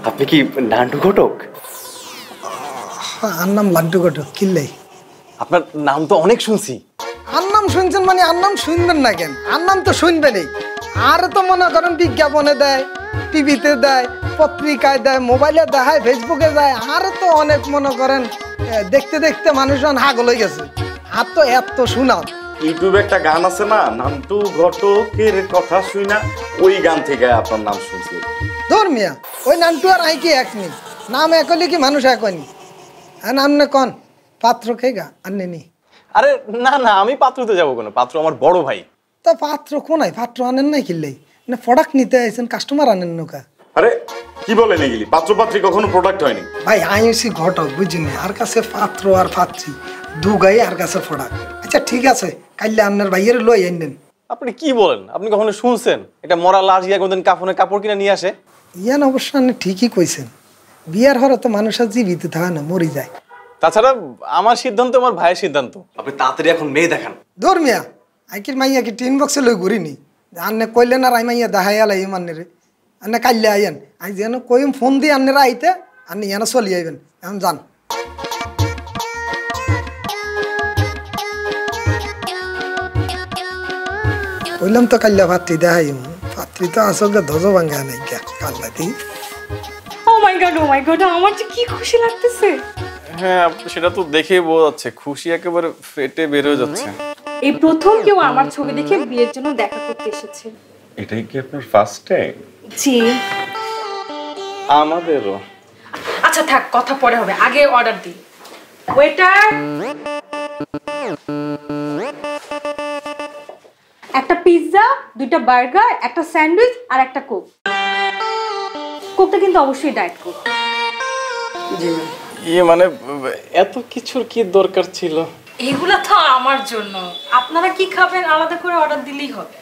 আপনি কি নান্টু ঘটক? আর নাম লাড্ডু ঘটক। কিল্লাই আপনার নাম তো অনেক শুনছি। আর নাম শুনছেন মানে আর নাম শুনবেন না কেন? আর নাম তো শুনবেনই। আর তো মনে করেন বিজ্ঞাপনে দেয়, টিভিতে দেয়, পত্রিকায় দেয়, মোবাইলে দেখায়, ফেসবুকে দেয়। আর তো অনেক মনে করেন দেখতে দেখতে মানুষজন হাগল হয়ে গেছে। আর তো এত শোনাও। ইউটিউবে একটা গান আছে না, নান্টু ঘটকের কথা শুই না, ওই গান থেকে আপনার নাম শুনছি। ধর্মিয়া ওই নান্টু আর আই কি এক নেই, নাম এক হলে কি মানুষ এক হয়নি? আর নাম না কন পাত্র খেগা আর নেনি। আরে না না, আমি পাত্রতে যাবো কেন? পাত্র আমার বড় ভাই। তা পাত্র কোনায়? পাত্র আনেন নাই কিনলেই না, প্রোডাক্ট নিতে আইছেন, কাস্টমার আনেন নৌকা। আরে কি বলেন এগুলি? পাত্রপাত্রী কখনো প্রোডাক্ট হয়নি ভাই আইসি ঘটক বুঝিনি, আর কাছে পাত্র আর পাত্রী দু গাই আর কাছে প্রোডাক্ট। আচ্ছা ঠিক আছে, কাইলে আপনার ভাইয়ের লই আইনেন। আপনি কি বলেন? আপনি কখনো শুনছেন এটা মরা লাশ গিয়া কোনদিন কাফনে কাপড় কিনে নিয়ে আসে? ইয়ান অবশ্য আপনি ঠিকই কইছেন, বিয়ার হরে তো মানুষের জীবিত থাকে না, মরি যায়। তাছাড়া আমার সিদ্ধান্ত আমার ভাইয়ের সিদ্ধান্ত। আপনি তাড়াতাড়ি এখন মেয়ে দেখান। ধর্মিয়া আইকির মাইয়া কি টিন বক্সে লই ঘুরিনি? আন্নে কইলেন আর আই মাইয়া দেখাই আলাই মানে রে। আন্নে কাইলে আইয়েন, আই যেন কইম ফোন দিয়ে আন্নেরা আইতে, আপনি ইয়ানো চলি আইবেন। এখন যান। কইলাম তো কাল্লা পাত্রী দেখাই, পাত্রী তো আসলে ধজ ভাঙ্গা নাই কাল্লাতেই। ও মাই গড, আমার যে কি খুশি লাগতেছে। হ্যাঁ সেটা তো দেখেই বোঝা যাচ্ছে, খুশি একেবারে ফেটে বের হয়ে যাচ্ছে। এই প্রথম কেউ আমার ছবি দেখে বিয়ের জন্য দেখা করতে এসেছে। এটাই কি আপনার ফার্স্ট টাইম? জি আমাদেরও। আচ্ছা থাক, কথা পরে হবে, আগে অর্ডার দিই। ওয়েটার, একটা পিৎজা, দুইটা বার্গার, একটা স্যান্ডউইচ আর একটা কোক। কোকটা কিন্তু অবশ্যই ডায়েট কোক। জি মানে এত কিছুর কি দরকার ছিল? এগুলা তো আমার জন্য, আপনারা কি খাবেন আলাদা করে অর্ডার দিলেই হবে।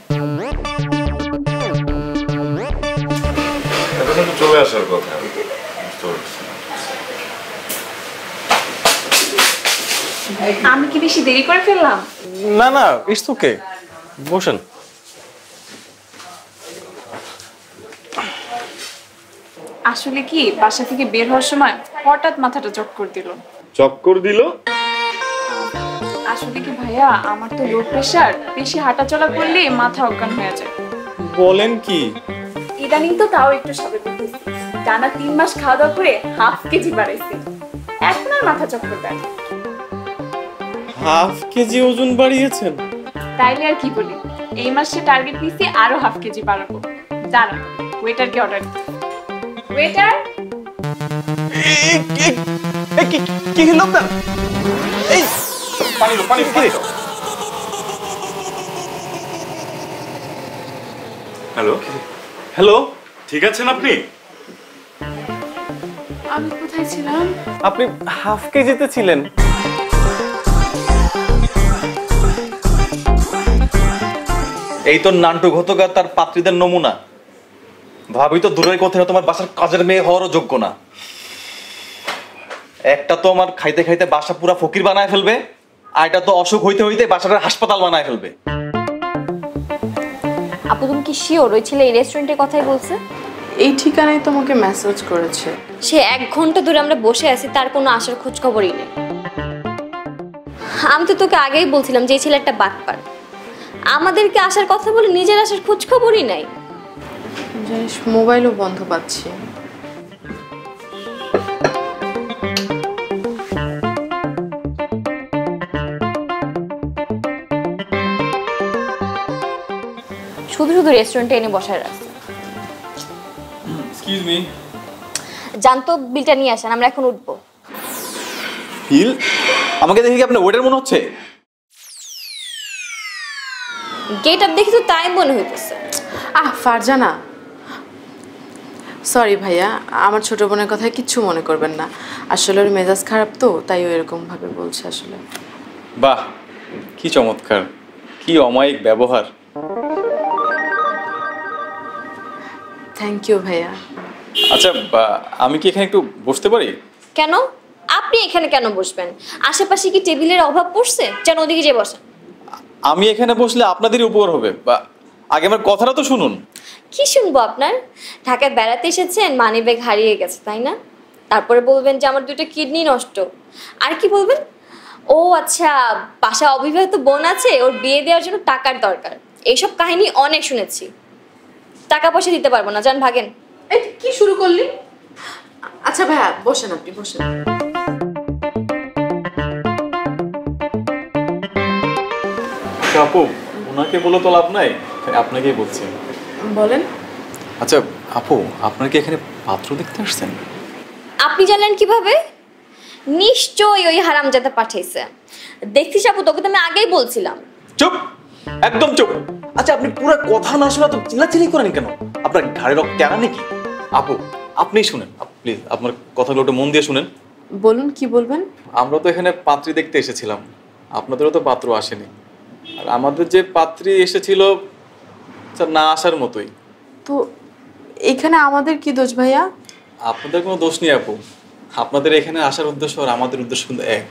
এটা কিন্তু চলে আসার কথা। আমি কি বেশি দেরি করে ফেললাম? না না, ইটস ওকে, বসেন। আসলে কি বাসা থেকে বের হওয়ার সময় হঠাৎ মাথাটা চক্কর দিল। চক্কর দিল? আসলে কি ভাইয়া, আমার তো লো প্রেশার, বেশি হাঁটাচলা করলে মাথা অজ্ঞান হয়ে যায়। বলেন কি? ইদানিং তো তাও একটু স্বাভাবিক হয়েছে। টানা 3 মাস খাওয়া দাওয়া করে হাফ কেজি বাড়াইছি, এখন আর মাথা চক্কর দেয় না। হাফ কেজি ওজন বাড়িয়েছেন? তাইলে আর কি বলি, এই মাসে টার্গেট নিছি আরো হাফ কেজি বাড়াবো। দাঁড়ান, ওয়েটারকে অর্ডার দিই। ওয়েটার, কি হলো আপনার? এই পানি লো, পানি পানি। হ্যালো হ্যালো, ঠিক আছেন আপনি? আমি কোথায় ছিলাম? আপনি হাফ কেজিতে ছিলেন। এই তো নান্টু ঘটক তার পাত্রীদের নমুনা। ভাবি তো দূরের কথা, তোমার বাসার কাজের মেয়ে হওয়ারও যোগ্য না। একটা তো আমার খাইতে খাইতে বাসা পুরা ফকির বানায় ফেলবে, আর এটা তো অসুখ হইতে হইতে বাসাটা হাসপাতাল বানায় ফেলবে। আপু তুমি কি শিওর ওই ছেলে এই রেস্টুরেন্টের কথাই বলছে? এই ঠিকানায় তোমাকে মেসেজ করেছে। সে 1 ঘন্টা ধরে আমরা বসে আছি, তার কোনো আসার খোঁজ খবরই নেই। আমি তো তোকে আগেই বলছিলাম যে এই ছেলে একটা বাটপার, আমাদেরকে আসার কথা বলে নিজের আসার খোঁজ খবরই নাই। জানিস মোবাইলও বন্ধ পাচ্ছি। শুধু শুধু রেস্টুরেন্টে এনে বসায় রাখছে। এক্সকিউজ মি, জানতো বিলটা নিয়ে আসেন, আমরা এখন উঠবো। বিল? আমাকে দেখে কি আপনার ওয়েটার মনে হচ্ছে? গেট আপ দেখি তো তাই মনে হইতেছে। ফারজানা, সরি ভাইয়া, আমার ছোট বোনের কথায় কিচ্ছু মনে করবেন না। আসলে ওর মেজাজ খারাপ তো, তাই ও এরকম ভাবে বলছে আসলে। বাহ, কি চমৎকার, কি অমায়িক ব্যবহার। থ্যাংক ইউ ভাইয়া। আচ্ছা আমি কি এখানে একটু বসতে পারি? কেন? আপনি এখানে কেন বসবেন? আশেপাশে কি টেবিলের অভাব পড়ছে? যেন ওদিকে যে বসেন। আমি এখানে বসলে আপনাদেরই উপকার হবে, বা আগে আমার কথাটা তো শুনুন। কি শুনবো আপনার? ঢাকায় বেড়াতে এসেছেন, মানিব্যাগ হারিয়ে গেছে তাই না? তারপরে বলবেন যে আমার 2টা কিডনি নষ্ট। আর কি বলবেন? ও আচ্ছা, বাসায় অবিবাহিত বোন আছে, ওর বিয়ে দেওয়ার জন্য টাকার দরকার। এইসব কাহিনী অনেক শুনেছি। টাকা পয়সা দিতে পারবো না, যান ভাগেন। এই কি শুরু করলি? আচ্ছা ভাইয়া বসেন, আপনি বসেন। আপু, ওনাকে বলে তো লাভ নাই, আপনাকেই বলছি। বলেন। আচ্ছা আপু, আপনার কি এখানে পাত্র দেখতে আসছেন? আপনি জানলেন কিভাবে? নিশ্চয়ই ওই হারামজাদা পাঠাইছে। দেখছিস আপু, তোকে তো আমি আগেই বলছিলাম। চুপ, একদম চুপ। আচ্ছা আপনি পুরো কথা না শোনা তো চিল্লাচিল্লি করেন কেন? আপনার ঘাড়ে রক্ত টানা নাকি? আপু আপনিই শুনেন প্লিজ, আপনার কথাগুলো একটু মন দিয়ে শুনেন। বলুন, কি বলবেন? আমরা তো এখানে পাত্রী দেখতে এসেছিলাম, আপনাদেরও তো পাত্র আসেনি। আর আমাদের যে পাত্রী এসেছিল না আসার মতোই। তো এখানে আমাদের কি দোষ ভাইয়া? আপনাদের কোনো দোষ নেই আপু, আপনাদের এখানে আসার উদ্দেশ্য আর আমাদের উদ্দেশ্য কিন্তু এক।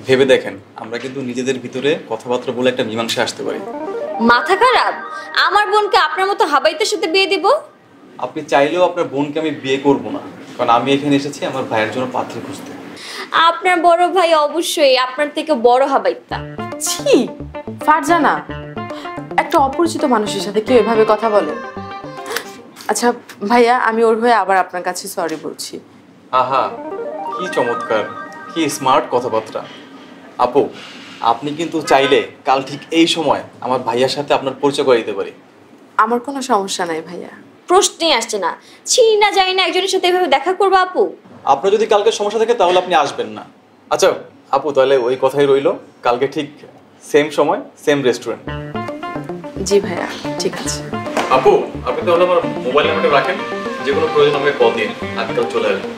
ভেবে দেখেন, আমরা কিন্তু নিজেদের ভিতরে কথাবার্তা বলে একটা মীমাংসা আসতে পারি। মাথা খারাপ? আমার বোনকে আপনার মতো হাবাইতের সাথে বিয়ে দিব? আপনি চাইলেও আপনার বোনকে আমি বিয়ে করব না, কারণ আমি এখানে এসেছি আমার ভাইয়ের জন্য পাত্রী খুঁজতে। আপনার বড় ভাই অবশ্যই আপনার থেকে বড় হাবাইতা। ছি, ফারজানা, একটা অপরিচিত মানুষের সাথে কেউ এভাবে কথা বলে? আচ্ছা ভাইয়া, আমি ওর হয়ে আবার আপনার কাছে সরি বলছি। আহা, কি চমৎকার, কি স্মার্ট কথাবার্তা। আপু, আপনি কিন্তু চাইলে কাল ঠিক এই সময় আমার ভাইয়ার সাথে আপনার পরিচয় করে দিতে পারি। আমার কোনো সমস্যা নাই ভাইয়া। প্রশ্নই আসছে না, চিনি না জানি না একজনের সাথে এভাবে দেখা করবো আপু? আপনার যদি কালকে সমস্যা থাকে তাহলে আপনি আসবেন না। আচ্ছা আপু, তাহলে ওই কথাই রইলো, কালকে ঠিক সেম সময় সেম রেস্টুরেন্ট। জি ভাইয়া, ঠিক আছে। আপু, আপনি তাহলে আমার মোবাইল নাম্বারটা রাখেন, যে কোনো প্রয়োজন আমাকে কল দিন, আজকাল চলে আসবেন।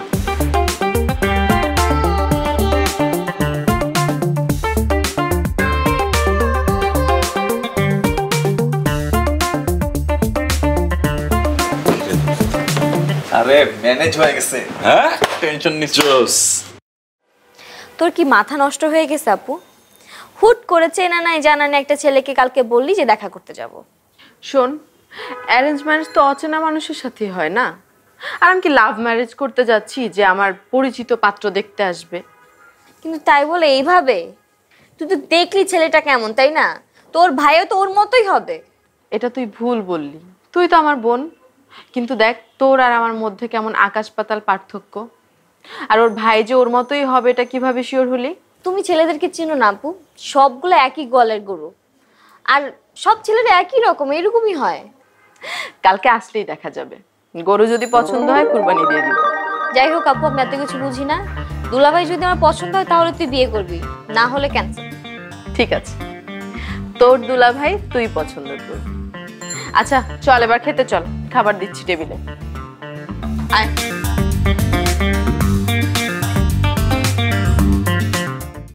আরে ম্যানেজ হয়ে গেছে, হ্যাঁ টেনশন নিচ্ছস? তোর কি মাথা নষ্ট হয়ে গেছে আপু? হুট করে চেনা নাই জানা নাই একটা ছেলেকে কালকে বললি যে দেখা করতে যাব। শোন, অ্যারেঞ্জ ম্যারেজ তো অচেনা মানুষের সাথে হয় না। আর আমি কি লাভ ম্যারেজ করতে যাচ্ছি যে আমার পরিচিত পাত্র দেখতে আসবে? কিন্তু তাই বলে এইভাবে? তুই তো দেখলি ছেলেটা কেমন, তাই না? তোর ভাইও তো ওর মতোই হবে। এটা তুই ভুল বললি। তুই তো আমার বোন, কিন্তু দেখ তোর আর আমার মধ্যে কেমন আকাশ পাতাল পার্থক্য। আর ওর ভাই যে ওর মতোই হবে এটা কিভাবে শিওর হলি? তুমি ছেলেদেরকে চিনো না আপু, সবগুলো একই গলের গরু। আর সব ছেলেরা একই রকম, এরকমই হয়। কালকে আসলেই দেখা যাবে। গরু যদি পছন্দ হয় কুরবানি দিয়ে দিব। যাই হোক আপু, আমি এত কিছু বুঝি না। দুলাভাই যদি আমার পছন্দ হয় তাহলে তুই বিয়ে করবি, না হলে ক্যান্সেল। ঠিক আছে, তোর দুলা ভাই তুই পছন্দ করবি। আচ্ছা চল, এবার খেতে চল, খাবার দিচ্ছি টেবিলে। আয়।